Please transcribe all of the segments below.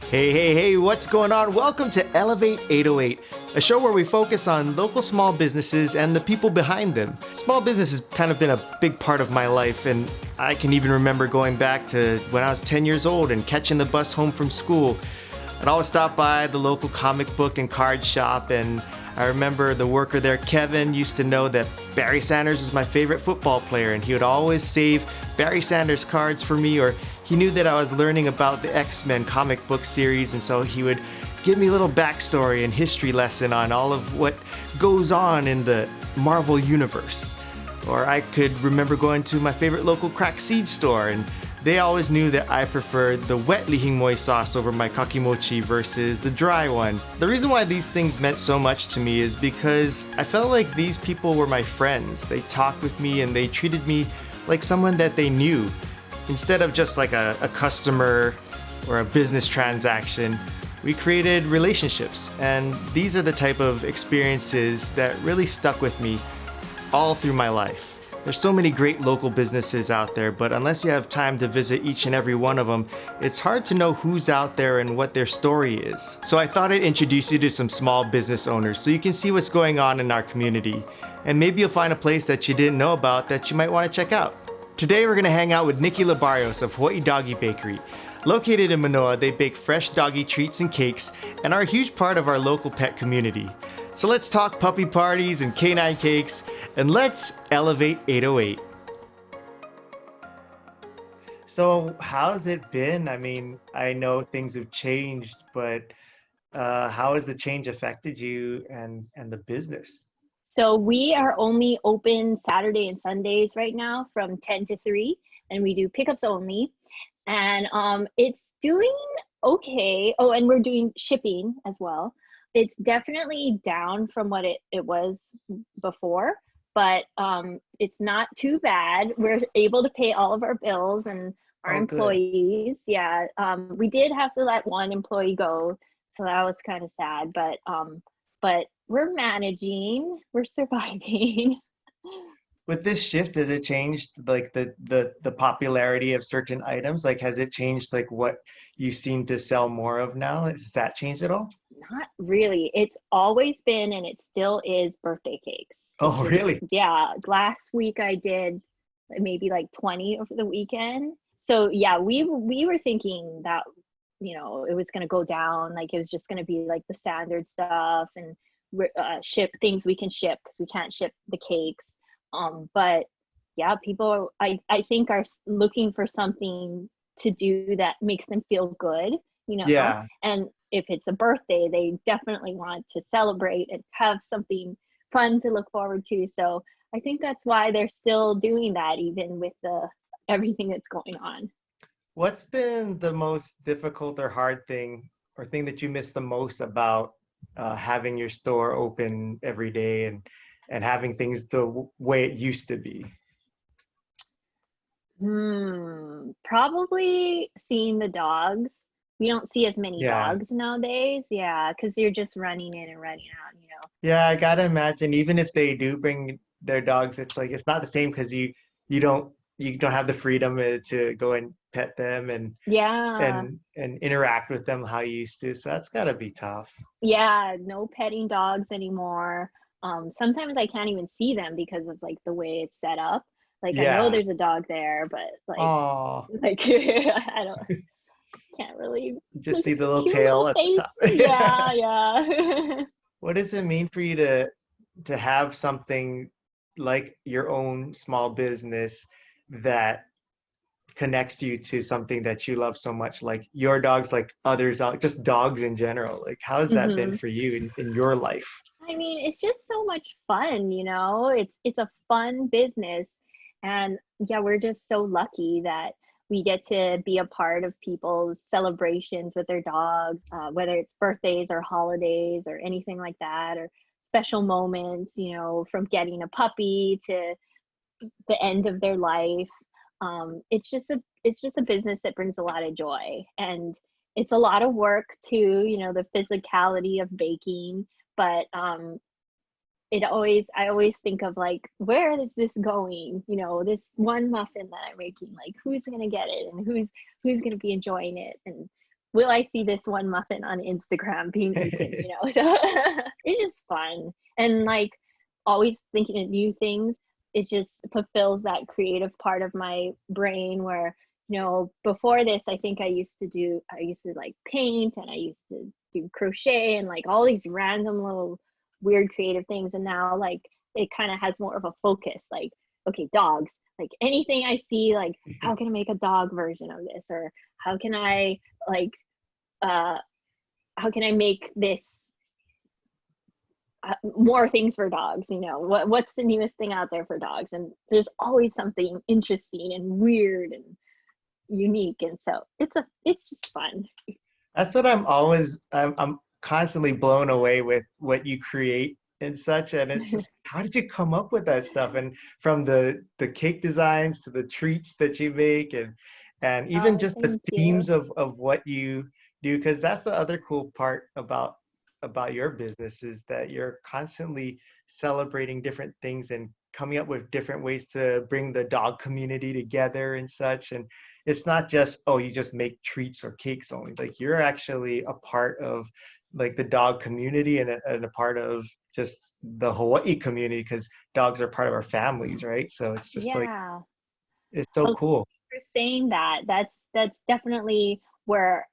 Hey, what's going on? Welcome to Elevate 808, a show where we focus on local small businesses and the people behind them. Small business has kind of been a big part of my life, and I can even remember going back to when I was 10 years old and catching the bus home from school. I'd always stop by the local comic book and card shop, and I remember the worker there, Kevin, used to know that Barry Sanders was my favorite football player, and he would always save Barry Sanders cards for me, or he knew that I was learning about the X-Men comic book series, and so he would give me a little backstory and history lesson on all of what goes on in the Marvel universe. Or I could remember going to my favorite local crack seed store, and they always knew that I preferred the wet lihingmoy sauce over my kakimochi versus the dry one. The reason why these things meant so much to me is because I felt like these people were my friends. They talked with me and they treated me like someone that they knew. Instead of just like a customer or a business transaction, we created relationships. And these are the type of experiences that really stuck with me all through my life. There's so many great local businesses out there, but unless you have time to visit each and every one of them, it's hard to know who's out there and what their story is. So I thought I'd introduce you to some small business owners so you can see what's going on in our community. And maybe you'll find a place that you didn't know about that you might want to check out. Today we're going to hang out with Niki Libarios of Hawaii Doggie Bakery. Located in Manoa, they bake fresh doggy treats and cakes and are a huge part of our local pet community. So let's talk puppy parties and canine cakes, and let's elevate 808. So how's it been? I mean, I know things have changed, but how has the change affected you and the business? So we are only open Saturday and Sundays right now from 10 to 3, and we do pickups only. And it's doing okay. Oh, and we're doing shipping as well. It's definitely down from what it was before, but it's not too bad. We're able to pay all of our bills and our Oh, good. employees. Yeah, we did have to let one employee go, so that was kind of sad, but we're managing, we're surviving. With this shift, has it changed like the popularity of certain items? Like, has it changed like what you seem to sell more of now? Has that changed at all? Not really. It's always been and it still is birthday cakes. It's Oh, just, really? yeah, last week I did maybe like 20 over the weekend. So yeah, we were thinking that it was going to go down, like it was just going to be like the standard stuff and ship things we can ship because we can't ship the cakes. But yeah, people I think are looking for something to do that makes them feel good, Yeah. and if it's a birthday, they definitely want to celebrate and have something fun to look forward to. So I think that's why they're still doing that, even with the everything that's going on. What's been the most difficult or hard thing or thing that you miss the most about having your store open every day and having things the way it used to be? Probably seeing the dogs. We don't see as many Yeah. dogs nowadays. Yeah, because you're just running in and running out. Yeah, I gotta imagine even if they do bring their dogs, it's like it's not the same because you don't you don't have the freedom to go and pet them Yeah, and interact with them how you used to. So that's gotta be tough. yeah, no petting dogs anymore. Sometimes I can't even see them because of like the way it's set up. Like I know Yeah. there's a dog there, but Oh, like I don't can't really just look see at the the little cute tail little at face. the top. Yeah, yeah. What does it mean for you to have something like your own small business that connects you to something that you love so much, like your dogs, like others, just dogs in general? Like, how has that been hmm for you in your life? I mean, it's just so much fun. It's a fun business. And yeah, we're just so lucky that we get to be a part of people's celebrations with their dogs, whether it's birthdays or holidays or anything like that, or special moments, from getting a puppy to the end of their life. It's just a business that brings a lot of joy, and it's a lot of work too. The physicality of baking, but I always think of like, where is this going? This one muffin that I'm making, like who's gonna get it and who's gonna be enjoying it, and will I see this one muffin on Instagram being eaten, you know? So it's just fun. And like always thinking of new things, it just fulfills that creative part of my brain where, you know, before this, I used to like paint and I used to do crochet and like all these random little weird creative things. And now like it kind of has more of a focus, like, okay, dogs, like anything I see, like, how can I make a dog version of this? Or how can I like, how can I make this more things for dogs, you know, what's the newest thing out there for dogs? And there's always something interesting and weird and unique, and so it's just fun. That's what I'm constantly blown away with what you create and such. And it's just, how did you come up with that stuff? And from the cake designs to the treats that you make, and even Oh, just the thank you. themes of what you do, because that's the other cool part about your business is that you're constantly celebrating different things and coming up with different ways to bring the dog community together and such. And it's not just, oh, you just make treats or cakes only. Like you're actually a part of like the dog community and a part of just the Hawaii community because dogs are part of our families, right? So it's just like Yeah. it's so Well, cool. for saying that, that's definitely where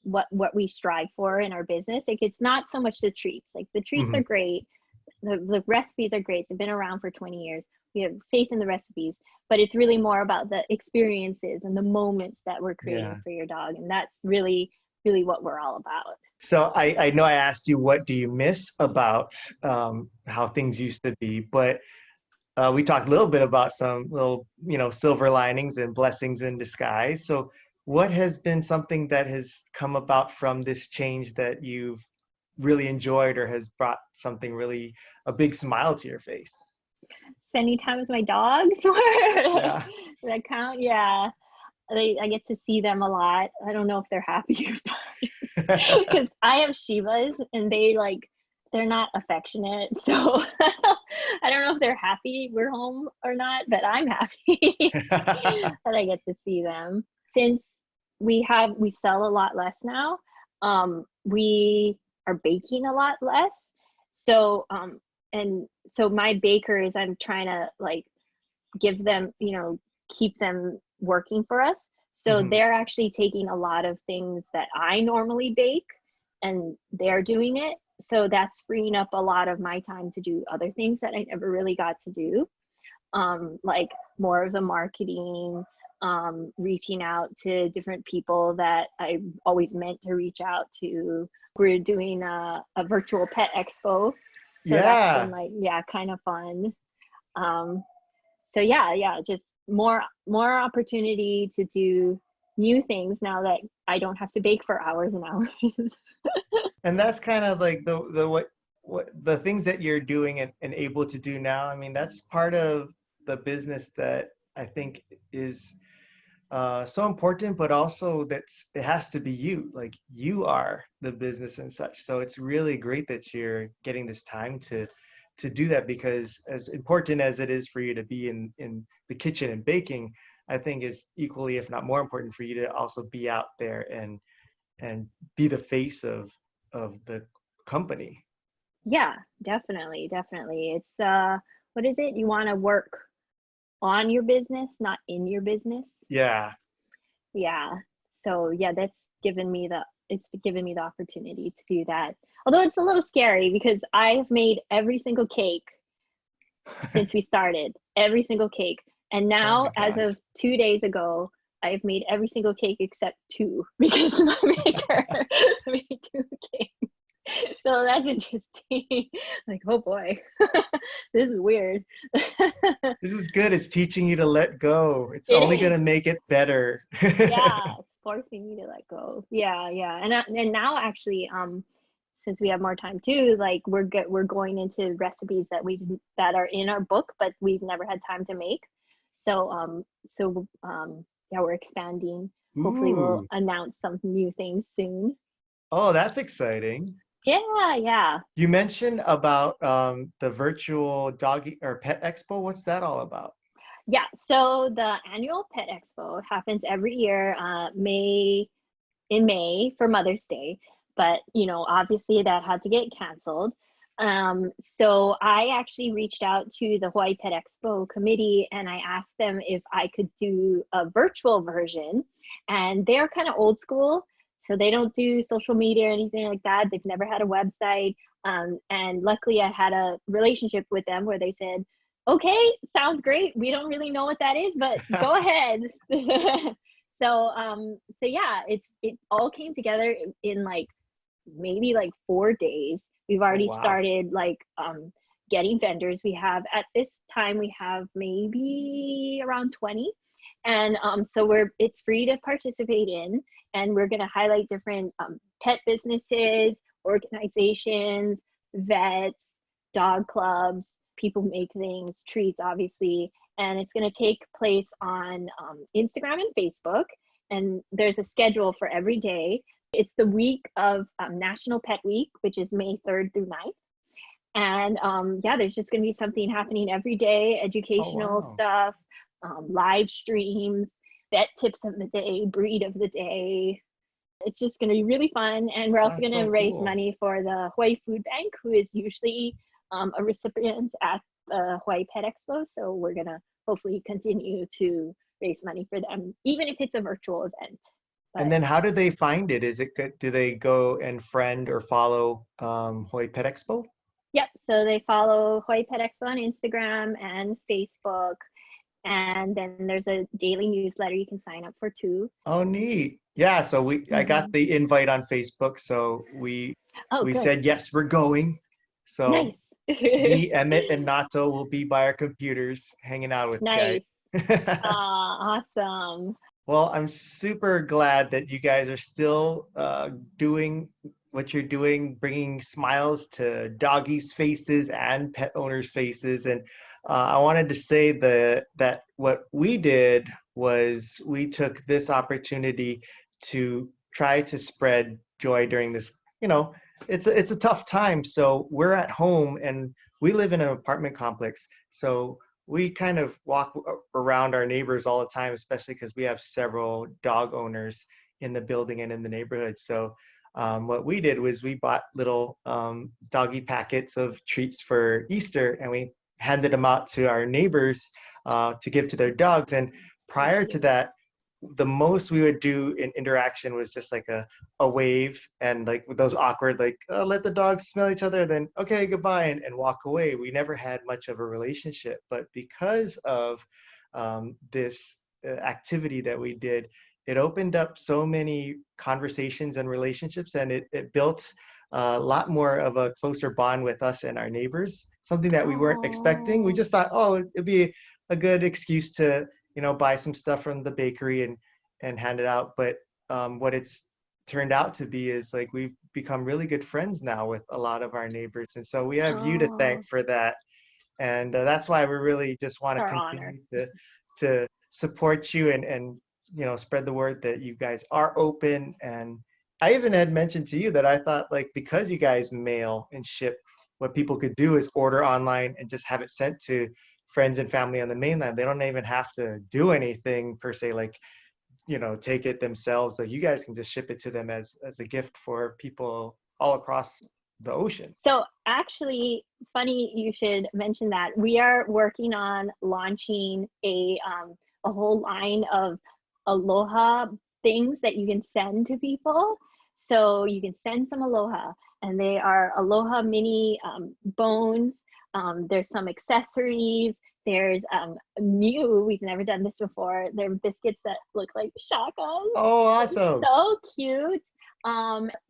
what we strive for in our business. Like it's not so much the treats. Like the treats Hmm. are great, the recipes are great. They've been around for 20 years. We have faith in the recipes, but it's really more about the experiences and the moments that we're creating Yeah. for your dog, and that's really really what we're all about. So I know I asked you what do you miss about how things used to be, but we talked a little bit about some little, silver linings and blessings in disguise. So, what has been something that has come about from this change that you've really enjoyed or has brought something really a big smile to your face? Spending time with my dogs. Yeah. That count? Yeah, I get to see them a lot. I don't know if they're happy because I have Shivas and they're not affectionate. So I don't know if they're happy we're home or not, but I'm happy that I get to see them. Since we sell a lot less now, we are baking a lot less. So and so my bakers, I'm trying to like give them, you know, keep them working for us. So Mhm. they're actually taking a lot of things that I normally bake and they're doing it. So that's freeing up a lot of my time to do other things that I never really got to do. Like more of the marketing, reaching out to different people that I always meant to reach out to. We're doing a virtual pet expo. So that's been Yeah. like, yeah, kind of fun. Um, so yeah, just more opportunity to do new things now that I don't have to bake for hours and hours. And that's kind of like the what the things that you're doing and able to do now. I mean, that's part of the business that I think is so important, but also it has to be you. Like you are the business and such. So it's really great that you're getting this time to do that because as important as it is for you to be in the kitchen and baking, I think is equally, if not more important, for you to also be out there and be the face of the company. Yeah, definitely. It's what is it? You want to work on your business, not in your business. Yeah. Yeah. So yeah, it's given me the opportunity to do that. Although it's a little scary because I've made every single cake since we started, every single cake. And Oh my now, as gosh. of 2 days ago, I've made every single cake except two because my maker made two cakes. So that's interesting. Like, oh boy, this is weird. This is good. It's teaching you to let go. It's It only going is. to make it better. Yeah, it's forcing me to let go. Yeah. And now actually, since we have more time too, like we're going into recipes that are in our book, but we've never had time to make. So yeah, we're expanding. Hopefully, we'll Ooh. announce some new things soon. Oh, that's exciting. Yeah. You mentioned about the virtual doggy or pet expo. What's that all about? Yeah, so the annual Pet Expo happens every year, May in May for Mother's Day, but obviously that had to get canceled. So I actually reached out to the Hawaii Pet Expo committee and I asked them if I could do a virtual version. And they're kind of old school, so they don't do social media or anything like that. They've never had a website. And luckily I had a relationship with them where they said, okay, sounds great. We don't really know what that is, but go ahead. So yeah, it all came together in like maybe like 4 days. We've already Wow. started like getting vendors. We have at this time we have maybe around 20, and so it's free to participate in, and we're going to highlight different pet businesses, organizations, vets, dog clubs, people make things, treats, obviously. And it's going to take place on Instagram and Facebook. And there's a schedule for every day. It's the week of National Pet Week, which is May 3rd through 9th. And yeah, there's just going to be something happening every day, educational stuff, live streams, vet tips of the day, breed of the day. It's just going to be really fun. And we're also going to raise money for the Hawaii Food Bank, who is usually a recipient at the Hawaii Pet Expo. So we're going to hopefully continue to raise money for them, even if it's a virtual event. But, and then how do they find it? Is it good? Do they go and friend or follow Hawaii Pet Expo? Yep. So they follow Hawaii Pet Expo on Instagram and Facebook. And then there's a daily newsletter you can sign up for too. Oh, neat. Yeah. So I got the invite on Facebook. So we said, yes, we're going. So nice. me, Emmett, and Nato will be by our computers hanging out with nice. guys. Awesome. Well, I'm super glad that you guys are still doing what you're doing, bringing smiles to doggies' faces and pet owners' faces. And I wanted to say that what we did was we took this opportunity to try to spread joy during this, it's a tough time. So we're at home and we live in an apartment complex. So we kind of walk around our neighbors all the time, especially because we have several dog owners in the building and in the neighborhood. So what we did was we bought little doggy packets of treats for Easter, and we handed them out to our neighbors to give to their dogs. And prior to that, the most we would do in interaction was just like a wave, and like with those awkward, like, oh, let the dogs smell each other, then okay, goodbye, and walk away. We never had much of a relationship. But because of this activity that we did, it opened up so many conversations and relationships, and it built a lot more of a closer bond with us and our neighbors, something that we weren't expecting. We just thought, oh, it'd be a good excuse to buy some stuff from the bakery and hand it out. But what it's turned out to be is like we've become really good friends now with a lot of our neighbors. And so we have you to thank for that. And that's why we really just want to continue to support you and spread the word that you guys are open. And I even had mentioned to you that I thought, like, because you guys mail and ship, what people could do is order online and just have it sent to friends and family on the mainland. They don't even have to do anything per se, like, take it themselves. Like, you guys can just ship it to them as a gift for people all across the ocean. So actually, funny you should mention that. We are working on launching a whole line of aloha things that you can send to people. So you can send some aloha, and they are aloha mini bones. There's some accessories. There's new, we've never done this before. They're biscuits that look like shakas. Oh, awesome. So cute.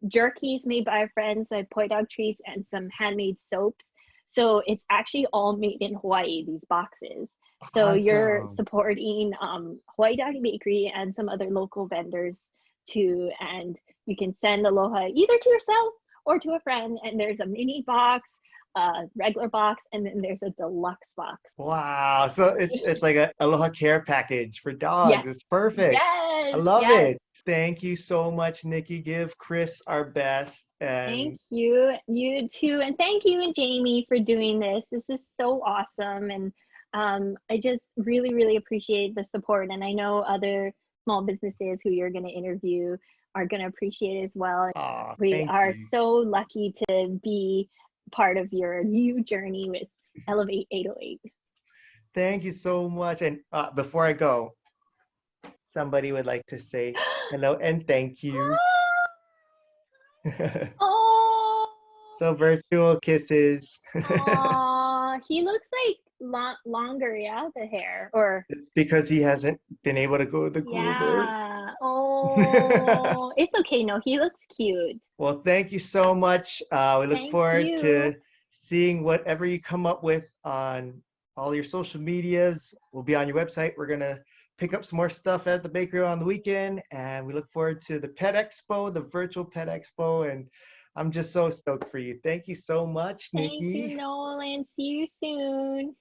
Jerkies made by our friends, like Poi Dog Treats, and some handmade soaps. So it's actually all made in Hawaii, these boxes. So awesome. You're supporting Hawaii Doggie Bakery and some other local vendors too. And you can send aloha either to yourself or to a friend. And there's a mini box, a regular box, and then there's a deluxe box. Wow. So it's like a aloha care package for dogs. Yes. It's perfect. Yes. I love it. Thank you so much, Niki. Give Chris our best. And thank you. You too. And thank you and Jamie for doing this. This is so awesome. And I just really, really appreciate the support. And I know other small businesses who you're going to interview are going to appreciate it as well. Aw, We thank are you. so lucky to be part of your new journey with Elevate 808. Thank you so much. And before I go, somebody would like to say hello and thank you. Oh, So virtual kisses. oh, he looks like longer, yeah, the hair. Or, It's because he hasn't been able to go to the groomer. yeah. Oh, it's okay. No, he looks cute. Well, thank you so much. We look Thank forward you. to seeing whatever you come up with on all your social medias. We'll be on your website. We're going to pick up some more stuff at the bakery on the weekend. And we look forward to the Pet Expo, the virtual Pet Expo. And I'm just so stoked for you. Thank you so much, Thank you, Niki. Nolan. See you soon.